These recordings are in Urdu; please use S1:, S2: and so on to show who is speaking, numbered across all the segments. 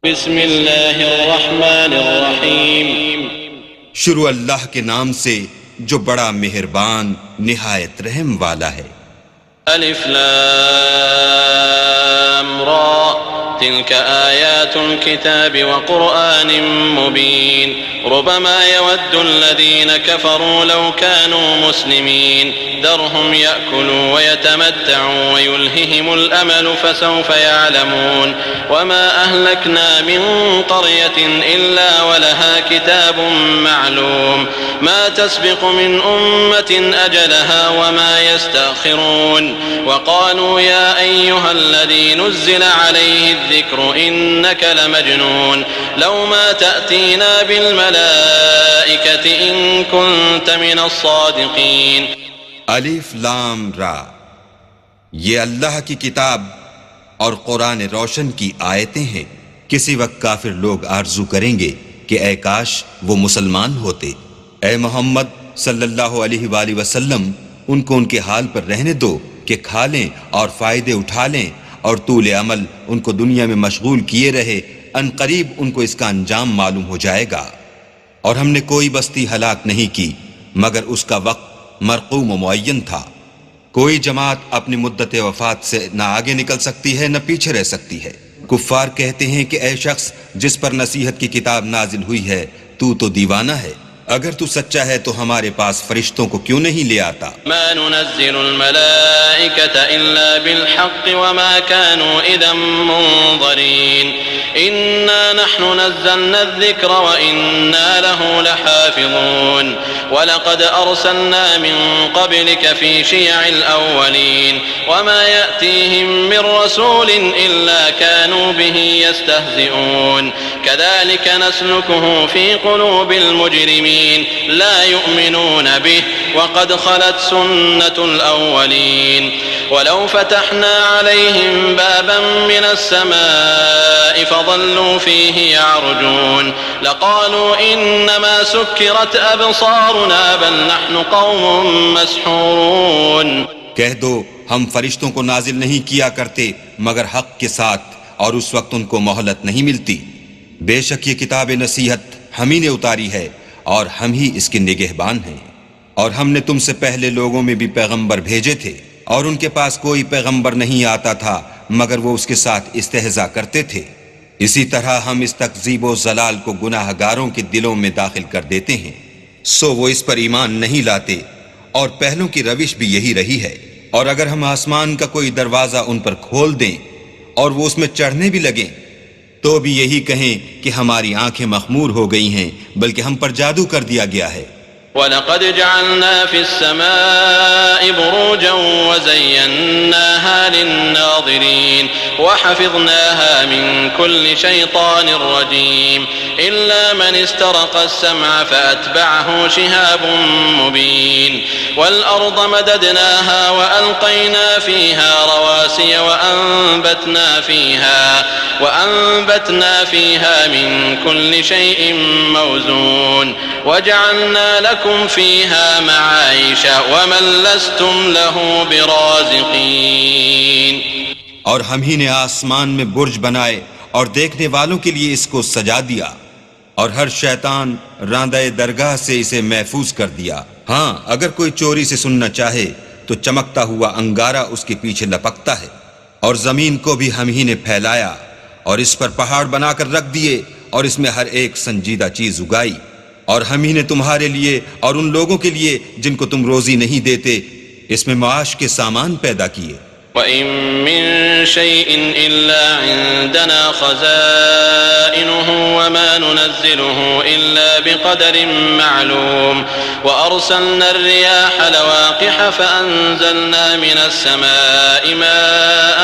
S1: بسم اللہ الرحمن الرحیم
S2: شروع اللہ کے نام سے جو بڑا مہربان نہایت رحم والا ہے۔
S1: الف لام را تلك آیات الكتاب وقرآن مبین ربما يود الذين كفروا لو كانوا مسلمين ذرهم يأكلوا ويتمتعوا ويلههم الأمل فسوف يعلمون وما أهلكنا من قرية إلا ولها كتاب معلوم ما تسبق من أمة أجلها وما يستأخرون وقالوا يا أيها الذي نزل عليه الذكر إنك لمجنون لو ما تأتينا بالملائكة إن كنت من الصادقين۔
S2: الف لام را، یہ اللہ کی کتاب اور قرآن روشن کی آیتیں ہیں۔ کسی وقت کافر لوگ آرزو کریں گے کہ اے کاش وہ مسلمان ہوتے۔ اے محمد صلی اللہ علیہ وآلہ وسلم ان کو ان کے حال پر رہنے دو کہ کھا لیں اور فائدے اٹھا لیں اور طول عمل ان کو دنیا میں مشغول کیے رہے، ان قریب ان کو اس کا انجام معلوم ہو جائے گا۔ اور ہم نے کوئی بستی ہلاک نہیں کی مگر اس کا وقت مرقوم و معین تھا۔ کوئی جماعت اپنی مدت وفات سے نہ آگے نکل سکتی ہے نہ پیچھے رہ سکتی ہے۔ کفار کہتے ہیں کہ اے شخص جس پر نصیحت کی کتاب نازل ہوئی ہے تو دیوانہ ہے، اگر تو سچا ہے تو ہمارے پاس فرشتوں کو کیوں نہیں لے آتا؟
S1: ما ننزل الملائكة إلا بالحق وما كانوا إذا منظرين إنا نحن نزلنا الذكر وإنا له لحافظون ولقد أرسلنا من قبلك في شيع الأولين وما يأتيهم من رسول إلا كانوا به يستهزئون كذلك نسلكه في قلوب المجرمين لا يؤمنون به وقد خلت سنة الأولين ولو فتحنا عليهم بابا من السماء فظلوا فيه يعرجون لقالوا إنما سكرت أبصارنا بل نحن قوم مسحورون۔
S2: کہہ دو ہم فرشتوں کو نازل نہیں کیا کرتے مگر حق کے ساتھ اور اس وقت ان کو مہلت نہیں ملتی۔ بے شک یہ کتاب نصیحت ہم ہی نے اتاری ہے اور ہم ہی اس کے نگہبان ہیں۔ اور ہم نے تم سے پہلے لوگوں میں بھی پیغمبر بھیجے تھے اور ان کے پاس کوئی پیغمبر نہیں آتا تھا مگر وہ اس کے ساتھ استہزاء کرتے تھے۔ اسی طرح ہم اس تکذیب و ضلال کو گناہ گاروں کے دلوں میں داخل کر دیتے ہیں، سو وہ اس پر ایمان نہیں لاتے، اور پہلوں کی روش بھی یہی رہی ہے۔ اور اگر ہم آسمان کا کوئی دروازہ ان پر کھول دیں اور وہ اس میں چڑھنے بھی لگیں تو بھی یہی کہیں کہ ہماری آنکھیں مخمور ہو گئی ہیں، بلکہ ہم پر جادو کر دیا گیا ہے۔
S1: وَلَقَدْ جَعَلْنَا فِي السَّمَاءِ بُرُوجًا وَزَيَّنَّاهَا لِلنَّاظِرِينَ وَحَفِظْنَاهَا مِنْ كُلِّ شَيْطَانٍ رَجِيمٍ إِلَّا مَنِ اسْتَرَقَ السَّمْعَ فَأَتْبَعَهُ شِهَابٌ مُبِينٌ وَالْأَرْضَ مَدَدْنَاهَا وَأَلْقَيْنَا فِيهَا رَوَاسِيَ وَأَنبَتْنَا فِيهَا مِنْ كُلِّ شَيْءٍ مَوْزُونٍ وَجَعَلْنَا لَكُمْ فِيهَا مَعَايِشَ وَمَنْ لَسْتُمْ لَهُ بِرَازِقِينَ۔
S2: اور ہم ہی نے آسمان میں برج بنائے اور دیکھنے والوں کے لیے اس کو سجا دیا، اور ہر شیطان راندہ درگاہ سے اسے محفوظ کر دیا۔ ہاں اگر کوئی چوری سے سننا چاہے تو چمکتا ہوا انگارہ اس کے پیچھے لپکتا ہے۔ اور زمین کو بھی ہم ہی نے پھیلایا اور اس پر پہاڑ بنا کر رکھ دیے اور اس میں ہر ایک سنجیدہ چیز اگائی، اور ہم ہی نے تمہارے لیے اور ان لوگوں کے لیے جن کو تم روزی نہیں دیتے اس میں معاش کے سامان پیدا کیے۔
S1: وَإِن مِّن شَيْءٍ إِلَّا عِندَنَا خَزَائِنُهُ وَمَا نُنَزِّلُهُ إِلَّا بِقَدَرٍ مَّعْلُومٍ وَأَرْسَلْنَا الرِّيَاحَ لَوَاقِحَ فَأَنزَلْنَا مِنَ السَّمَاءِ مَاءً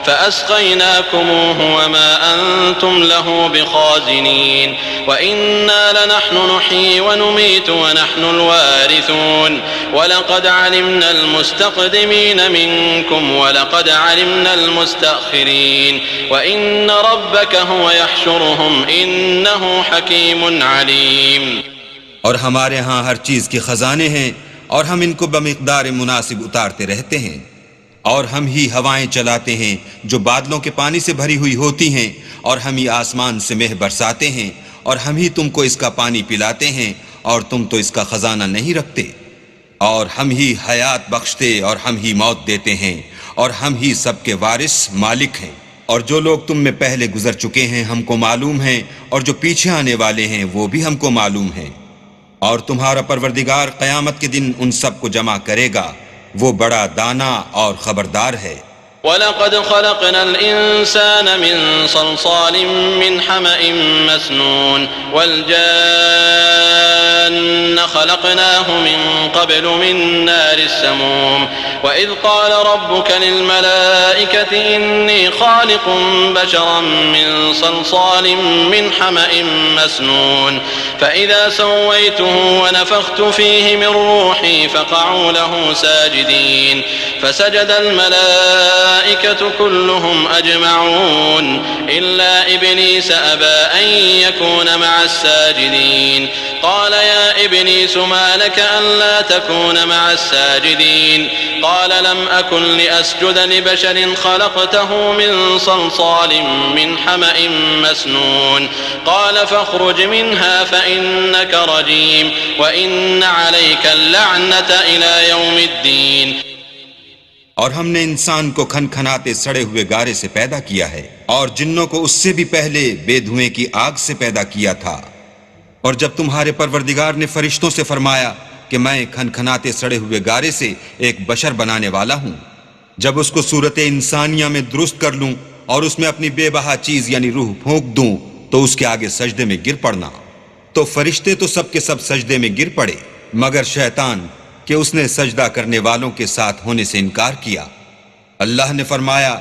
S1: فَأَسْقَيْنَاكُمُوهُ وَمَا أَنتُمْ لَهُ بِخَازِنِينَ وَإِنَّا لَنَحْنُ نُحْيِي وَنُمِيتُ وَنَحْنُ الْوَارِثُونَ وَلَقَدْ عَلِمْنَا المستقدمين منكم ولقد علمنا المستأخرين وإن ربك هو يحشرهم إنه حكيم عليم۔
S2: اور ہمارے ہاں ہر چیز کے خزانے ہیں اور ہم ان کو بمقدار مناسب اتارتے رہتے ہیں، اور ہم ہی ہوائیں چلاتے ہیں جو بادلوں کے پانی سے بھری ہوئی ہوتی ہیں، اور ہم ہی آسمان سے مہ برساتے ہیں، اور ہم ہی تم کو اس کا پانی پلاتے ہیں، اور تم تو اس کا خزانہ نہیں رکھتے، اور ہم ہی حیات بخشتے اور ہم ہی موت دیتے ہیں، اور ہم ہی سب کے وارث مالک ہیں۔ اور جو لوگ تم میں پہلے گزر چکے ہیں ہم کو معلوم ہیں، اور جو پیچھے آنے والے ہیں وہ بھی ہم کو معلوم ہیں، اور تمہارا پروردگار قیامت کے دن ان سب کو جمع کرے گا، وہ بڑا دانا اور خبردار ہے۔
S1: وَلَقَدْ خَلَقْنَا الْإِنسَانَ مِنْ صَلْصَالٍ مِّنْ حَمَإٍ مَّسْنُونٍ وَالْجَانَّ خَلَقْنَاهُ مِنْ قَبْلُ مِنْ نَارِ السَّمُومِ وَإِذْ قَالَ رَبُّكَ لِلْمَلَائِكَةِ إِنِّي خَالِقٌ بَشَرًا مِّن صَلْصَالٍ مِّنْ حَمَإٍ مَّسْنُونٍ فَإِذَا سَوَّيْتُهُ وَنَفَخْتُ فِيهِ مِنْ رُوحِي فَقَعُوا لَهُ سَاجِدِينَ فَسَجَدَ الملائكة كلهم أجمعون إلا إبليس أبى أن يكون مع الساجدين قال يا إبليس ما لك ألا تكون مع الساجدين قال لم أكن لأسجد لبشر خلقته من صلصال من حمأ مسنون قال فاخرج منها فإنك رجيم وإن عليك اللعنة إلى يوم الدين۔
S2: اور ہم نے انسان کو کھن کھناتے سڑے ہوئے گارے سے پیدا کیا ہے، اور جنوں کو اس سے بھی پہلے بے دھوئیں کی آگ سے پیدا کیا تھا۔ اور جب تمہارے پروردگار نے فرشتوں سے فرمایا کہ میں کھن کھناتے سڑے ہوئے گارے سے ایک بشر بنانے والا ہوں، جب اس کو صورت انسانیہ میں درست کر لوں اور اس میں اپنی بے بہا چیز یعنی روح پھونک دوں تو اس کے آگے سجدے میں گر پڑنا۔ تو فرشتے تو سب کے سب سجدے میں گر پڑے مگر شیطان کہ اس نے سجدہ کرنے والوں کے ساتھ ہونے سے انکار کیا۔ اللہ نے فرمایا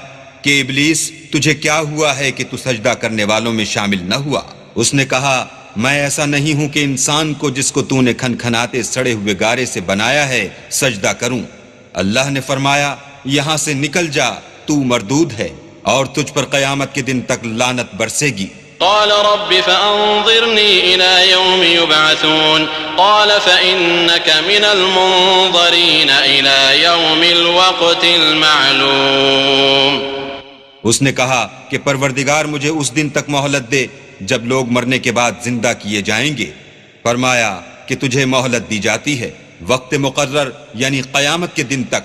S2: کہ ابلیس تجھے کیا ہوا ہے کہ تو سجدہ کرنے والوں میں شامل نہ ہوا؟ اس نے کہا میں ایسا نہیں ہوں کہ انسان کو جس کو تو نے کھن کھناتے سڑے ہوئے گارے سے بنایا ہے سجدہ کروں۔ اللہ نے فرمایا یہاں سے نکل جا، تو مردود ہے اور تجھ پر قیامت کے دن تک لعنت برسے گی۔
S1: قال رب فأنظرني إلى يوم يبعثون قال فإنك من المنظرين إلى يوم الوقت المعلوم۔
S2: اس نے کہا کہ پروردگار مجھے اس دن تک مہلت دے جب لوگ مرنے کے بعد زندہ کیے جائیں گے۔ فرمایا کہ تجھے مہلت دی جاتی ہے وقت مقرر یعنی قیامت کے دن تک۔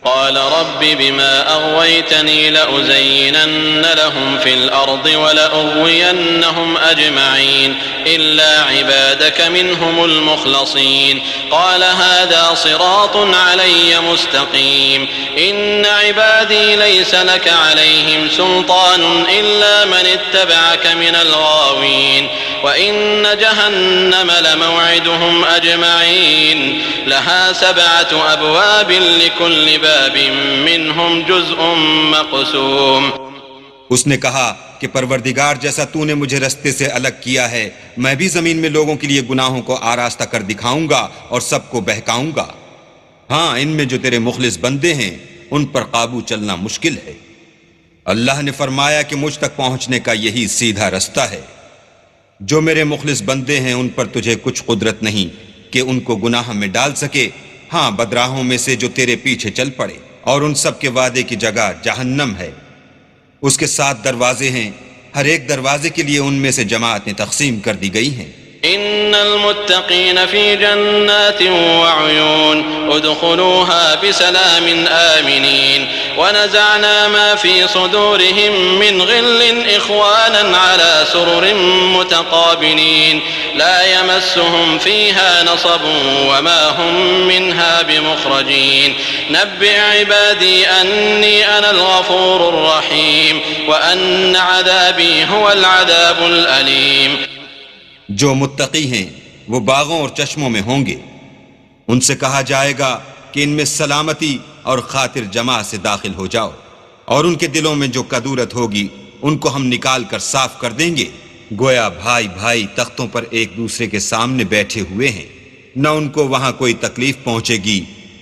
S1: قال رب بما أغويتني لأزينن لهم في الأرض ولأغوينهم أجمعين إلا عبادك منهم المخلصين قال هذا صراط علي مستقيم إن عبادي ليس لك عليهم سلطان إلا من اتبعك من الغاوين وإن جهنم لموعدهم أجمعين لها 7 أبواب لكل باب منهم جزء مقسوم۔
S2: اس نے کہا کہ پروردگار جیسا تو نے مجھے رستے سے الگ کیا ہے میں بھی زمین میں لوگوں کے لیے گناہوں کو آراستہ کر دکھاؤں گا اور سب کو بہکاؤں گا۔ ہاں ان میں جو تیرے مخلص بندے ہیں ان پر قابو چلنا مشکل ہے۔ اللہ نے فرمایا کہ مجھ تک پہنچنے کا یہی سیدھا رستہ ہے۔ جو میرے مخلص بندے ہیں ان پر تجھے کچھ قدرت نہیں کہ ان کو گناہ میں ڈال سکے، ہاں بدراہوں میں سے جو تیرے پیچھے چل پڑے، اور ان سب کے وعدے کی جگہ جہنم ہے، اس کے 7 دروازے ہیں، ہر ایک دروازے کے لیے ان میں سے جماعتیں تقسیم کر دی گئی ہیں۔
S1: ان المتقین فی جنات وعیون ادخلوها بسلام آمنین ونزعنا ما في صدورهم من غل اخوانا على سرر متقابلين لا يمسهم فيها نصب وما هم منها بمخرجين نبئ عبادي أني أنا الغفور الرحيم وأن عذابي هو العذاب الأليم۔
S2: جو متقی ہیں وہ باغوں اور چشموں میں ہوں گے، ان سے کہا جائے گا کہ ان میں سلامتی اور خاطر جمع سے داخل ہو جاؤ، اور ان کے دلوں میں جو کدورت ہوگی ان کو ہم نکال کر صاف کر دیں گے، گویا بھائی بھائی تختوں پر ایک دوسرے کے سامنے بیٹھے ہوئے ہیں، نہ ان کو وہاں کوئی تکلیف پہنچے گی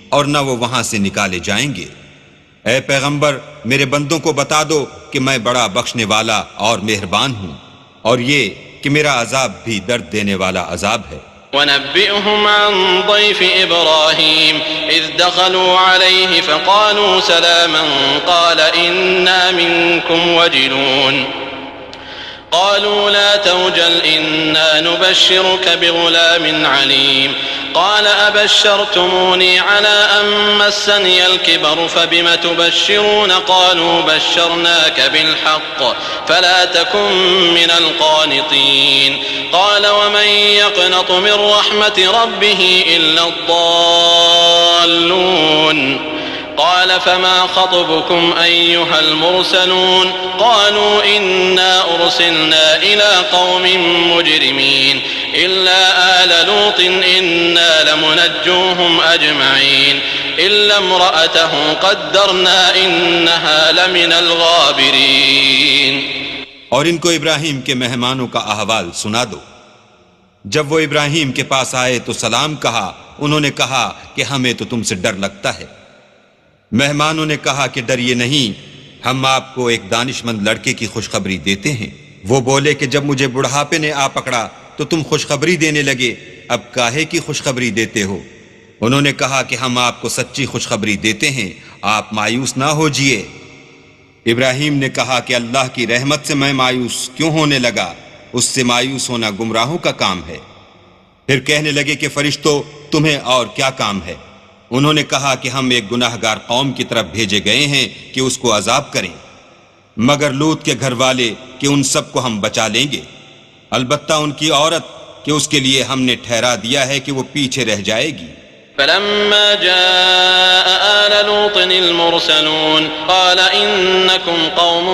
S2: اور نہ وہ وہاں سے نکالے جائیں گے۔ اے پیغمبر میرے بندوں کو بتا دو کہ میں بڑا بخشنے والا اور مہربان ہوں، اور یہ کہ میرا عذاب بھی درد دینے والا عذاب ہے۔
S1: ونبئهم عن ضيف إبراهيم إذ دخلوا عليه فقالوا سلاما قال إنا منكم وجلون قالوا لا توجل إنا نبشرك بغلام عليم قال أبشرتموني على أن مسني الكبر فبم تبشرون قالوا بشرناك بالحق فلا تكن من القانطين قال ومن يقنط من رحمة ربه إلا الضالون قال فما خطبكم أيها المرسلون قالوا إنا أرسلنا إلى قوم مجرمين إلا آل لوط إنا لمنجوهم أجمعين إلا امرأته قدرنا إنها لمن الغابرين.
S2: اور ان کو ابراہیم کے مہمانوں کا احوال سنا دو. جب وہ ابراہیم کے پاس آئے تو سلام کہا. انہوں نے کہا کہ ہمیں تو تم سے ڈر لگتا ہے. مہمانوں نے کہا کہ ڈریے نہیں، ہم آپ کو ایک دانش مند لڑکے کی خوشخبری دیتے ہیں. وہ بولے کہ جب مجھے بڑھاپے نے آ پکڑا تو تم خوشخبری دینے لگے، اب کاہے کی خوشخبری دیتے ہو؟ انہوں نے کہا کہ ہم آپ کو سچی خوشخبری دیتے ہیں، آپ مایوس نہ ہوجئے. ابراہیم نے کہا کہ اللہ کی رحمت سے میں مایوس کیوں ہونے لگا؟ اس سے مایوس ہونا گمراہوں کا کام ہے. پھر کہنے لگے کہ فرشتوں تمہیں اور کیا کام ہے؟ انہوں نے کہا کہ ہم ایک گناہ گار قوم کی طرف بھیجے گئے ہیں کہ اس کو عذاب کریں، مگر لوط کے گھر والے کہ ان سب کو ہم بچا لیں گے، البتہ ان کی عورت کہ اس کے لیے ہم نے ٹھہرا دیا ہے کہ وہ پیچھے رہ جائے گی.
S1: فلما جاء آل لوط المرسلون قال إنكم قوم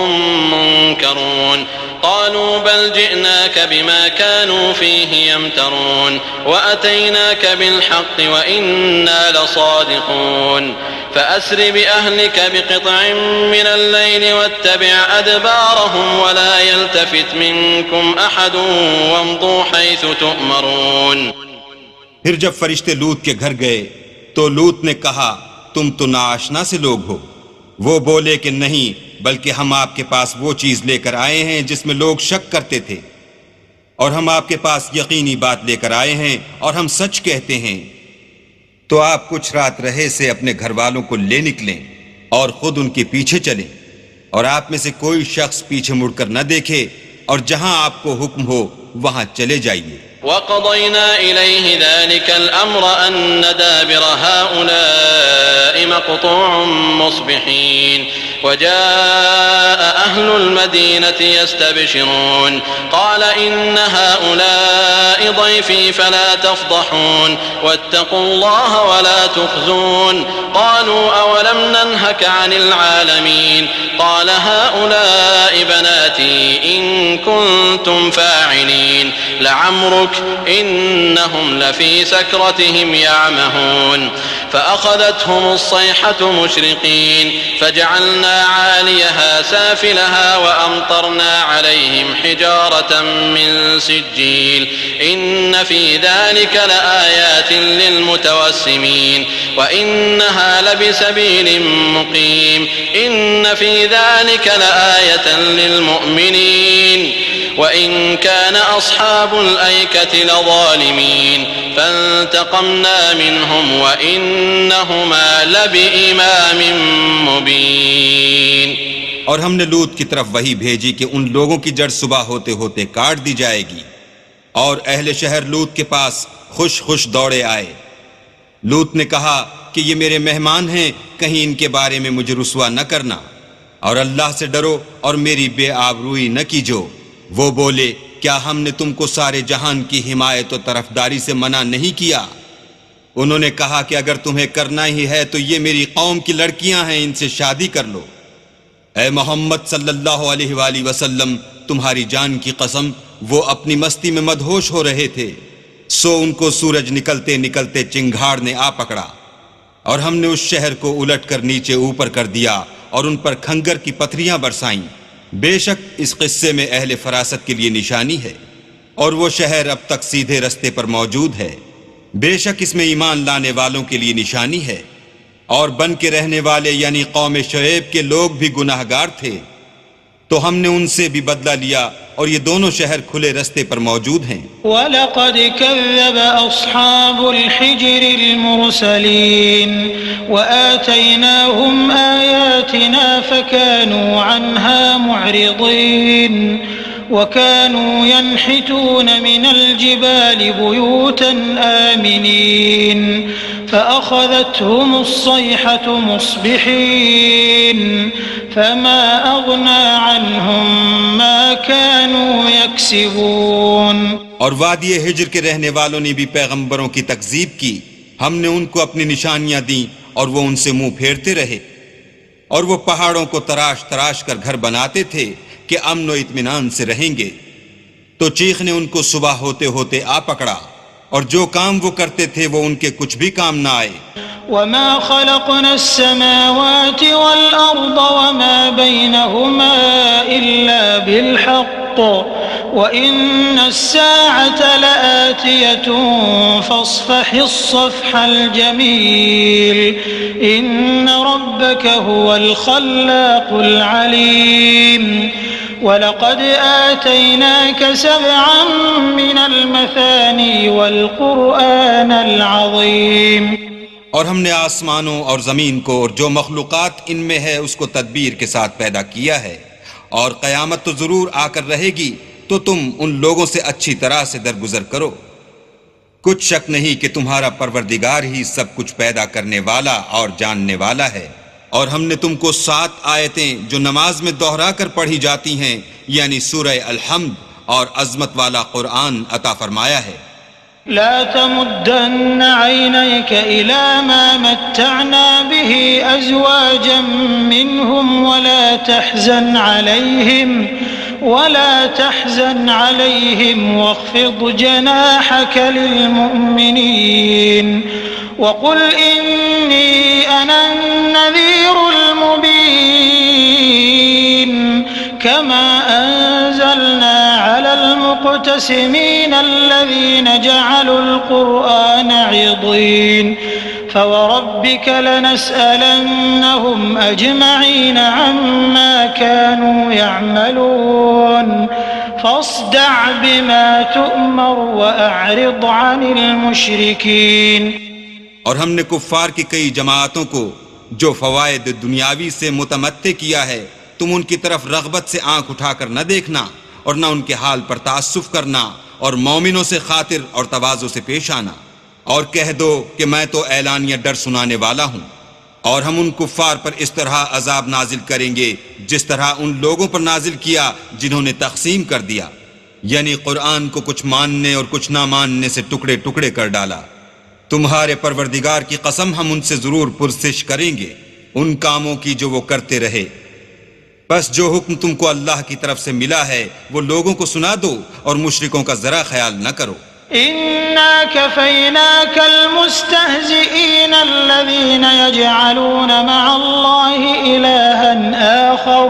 S1: منكرون قالوا بل جئناك بما كانوا فيه يمترون وأتيناك بالحق وإنا لصادقون فأسر بأهلك بقطع من الليل واتبع أدبارهم ولا يلتفت منكم أحد وامضوا حيث تؤمرون.
S2: پھر جب فرشتے لوط کے گھر گئے تو لوط نے کہا تم تو ناآشنا سے لوگ ہو. وہ بولے کہ نہیں، بلکہ ہم آپ کے پاس وہ چیز لے کر آئے ہیں جس میں لوگ شک کرتے تھے، اور ہم آپ کے پاس یقینی بات لے کر آئے ہیں اور ہم سچ کہتے ہیں. تو آپ کچھ رات رہے سے اپنے گھر والوں کو لے نکلیں اور خود ان کے پیچھے چلیں، اور آپ میں سے کوئی شخص پیچھے مڑ کر نہ دیکھے، اور جہاں آپ کو حکم ہو وہاں چلے جائیے.
S1: وقضينا إليه ذلك الأمر أن دابر هؤلاء مقطوع مصبحين وجاء أهل المدينة يستبشرون قال إن هؤلاء ضيفي فلا تفضحون واتقوا الله ولا تخزون قالوا أولم ننهك عن العالمين قال هؤلاء بناتي إن كنتم فاعلين لعمرك إنهم لفي سكرتهم يعمهون فأخذتهم الصيحة مشرقين فجعلنا عاليها سافلها وأمطرنا عليهم حجارة من سجيل إن في ذلك لآيات للمتوسمين وإنها لبسبيل مقيم إن في ذلك لآية للمؤمنين وإن كان أصحاب الأيكة لظالمين فانتقمنا منهم وإنهما لبإمام مبين.
S2: اور ہم نے لوط کی طرف وحی بھیجی کہ ان لوگوں کی جڑ صبح ہوتے ہوتے کاٹ دی جائے گی، اور اہل شہر لوط کے پاس خوش خوش دوڑے آئے. لوط نے کہا کہ یہ میرے مہمان ہیں، کہیں ان کے بارے میں مجھے رسوا نہ کرنا، اور اللہ سے ڈرو اور میری بے آبروئی نہ کیجو. وہ بولے کیا ہم نے تم کو سارے جہان کی حمایت و طرفداری سے منع نہیں کیا؟ انہوں نے کہا کہ اگر تمہیں کرنا ہی ہے تو یہ میری قوم کی لڑکیاں ہیں، ان سے شادی کر لو. اے محمد صلی اللہ علیہ وآلہ وسلم، تمہاری جان کی قسم وہ اپنی مستی میں مدہوش ہو رہے تھے، سو ان کو سورج نکلتے نکلتے چنگھاڑ نے آ پکڑا، اور ہم نے اس شہر کو الٹ کر نیچے اوپر کر دیا اور ان پر کھنگر کی پتھریاں برسائیں. بے شک اس قصے میں اہل فراست کے لیے نشانی ہے، اور وہ شہر اب تک سیدھے رستے پر موجود ہے. بے شک اس میں ایمان لانے والوں کے لیے نشانی ہے. اور بن کے رہنے والے یعنی قوم شعیب کے لوگ بھی گناہگار تھے، تو ہم نے ان سے بھی بدلہ لیا اور یہ دونوں شہر کھلے رستے پر موجود ہیں۔
S3: وَلَقَدْ كَذَّبَ أَصْحَابُ الْحِجْرِ الْمُرْسَلِينَ وَآتَيْنَاهُمْ آيَاتِنَا فَكَانُوا عَنْهَا مُعْرِضِينَ وَكَانُوا يَنْحِتُونَ مِنَ الْجِبَالِ بُيُوتًا آمِنِينَ فأخذتهم الصيحة مصبحين فما أغنى عنهم ما كانوا يكسبون۔
S2: اور وادی ہجر کے رہنے والوں نے بھی پیغمبروں کی تکذیب کی، ہم نے ان کو اپنی نشانیاں دیں اور وہ ان سے منہ پھیرتے رہے، اور وہ پہاڑوں کو تراش تراش کر گھر بناتے تھے کہ امن و اطمینان سے رہیں گے، تو چیخ نے ان کو صبح ہوتے ہوتے آ پکڑا، اور جو کام وہ کرتے تھے وہ ان کے کچھ بھی کام نہ آئے۔
S3: وَمَا خَلَقْنَا السَّمَاوَاتِ وَالْأَرْضَ وَمَا بَيْنَهُمَا إِلَّا بِالْحَقِّ وَإِنَّ السَّاعَةَ لَآتِيَةٌ فَاصْفَحِ الصَّفْحَ الْجَمِيلَ إِنَّ رَبَّكَ هُوَ الْخَلَّاقُ الْعَلِيمُ وَلَقَدْ آتَيْنَاكَ سَبْعًا مِنَ الْمَثَانِي وَالْقُرْآنَ الْعَظِيمَ۔
S2: اور ہم نے آسمانوں اور زمین کو اور جو مخلوقات ان میں ہے اس کو تدبیر کے ساتھ پیدا کیا ہے، اور قیامت تو ضرور آ کر رہے گی، تو تم ان لوگوں سے اچھی طرح سے درگزر کرو۔ کچھ شک نہیں کہ تمہارا پروردگار ہی سب کچھ پیدا کرنے والا اور جاننے والا ہے۔ اور ہم نے تم کو 7 آیتیں جو نماز میں دوہرا کر پڑھی جاتی ہیں، یعنی سورہ الحمد اور عظمت والا قرآن عطا فرمایا ہے۔
S3: لا تمدن عينيك إلى ما متعنا به أزواجا منهم ولا تحزن عليهم واخفض جناحك للمؤمنين وقل إني أنا النذير المبين كما أنزلنا على المقتسمين الذين جعلوا القرآن عضين فوربك لنسألنهم أجمعين عما كانوا يعملون فاصدع بما تؤمر وأعرض عن المشركين۔
S2: اور ہم نے کفار کی کئی جماعتوں کو جو فوائد دنیاوی سے متمتع کیا ہے، تم ان کی طرف رغبت سے آنکھ اٹھا کر نہ دیکھنا اور نہ ان کے حال پر تعسف کرنا، اور مومنوں سے خاطر اور تواضع سے پیش آنا، اور کہہ دو کہ میں تو اعلانیہ ڈر سنانے والا ہوں۔ اور ہم ان کفار پر اس طرح عذاب نازل کریں گے جس طرح ان لوگوں پر نازل کیا جنہوں نے تقسیم کر دیا، یعنی قرآن کو کچھ ماننے اور کچھ نہ ماننے سے ٹکڑے ٹکڑے کر ڈالا۔ تمہارے پروردگار کی قسم ہم ان سے ضرور پرسش کریں گے ان کاموں کی جو وہ کرتے رہے۔ بس جو حکم تم کو اللہ کی طرف سے ملا ہے وہ لوگوں کو سنا دو اور مشرکوں کا ذرا خیال نہ کرو۔
S3: إنا كفيناك المستهزئين الذين يجعلون مع الله إلها آخر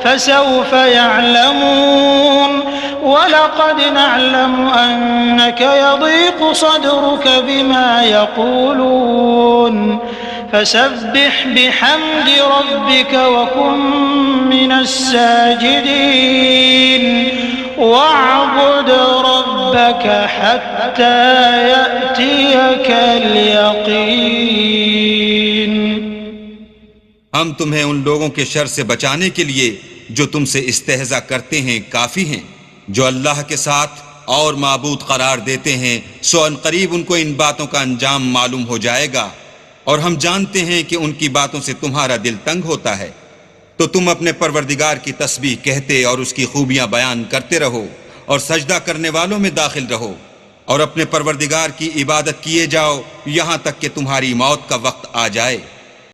S3: فسوف يعلمون ولقد نعلم أنك يضيق صدرك بما يقولون فسبح بحمد ربك وكن من الساجدين واعبد ربك حتى يأتيك اليقين۔
S2: ہم تمہیں ان لوگوں کے شر سے بچانے کے لیے جو تم سے استہزاء کرتے ہیں کافی ہیں، جو اللہ کے ساتھ اور معبود قرار دیتے ہیں، سو ان قریب ان کو ان باتوں کا انجام معلوم ہو جائے گا، اور ہم جانتے ہیں کہ ان کی باتوں سے تمہارا دل تنگ ہوتا ہے، تو تم اپنے پروردگار کی تسبیح کہتے اور اس کی خوبیاں بیان کرتے رہو، اور سجدہ کرنے والوں میں داخل رہو، اور اپنے پروردگار کی عبادت کیے جاؤ یہاں تک کہ تمہاری موت کا وقت آ جائے۔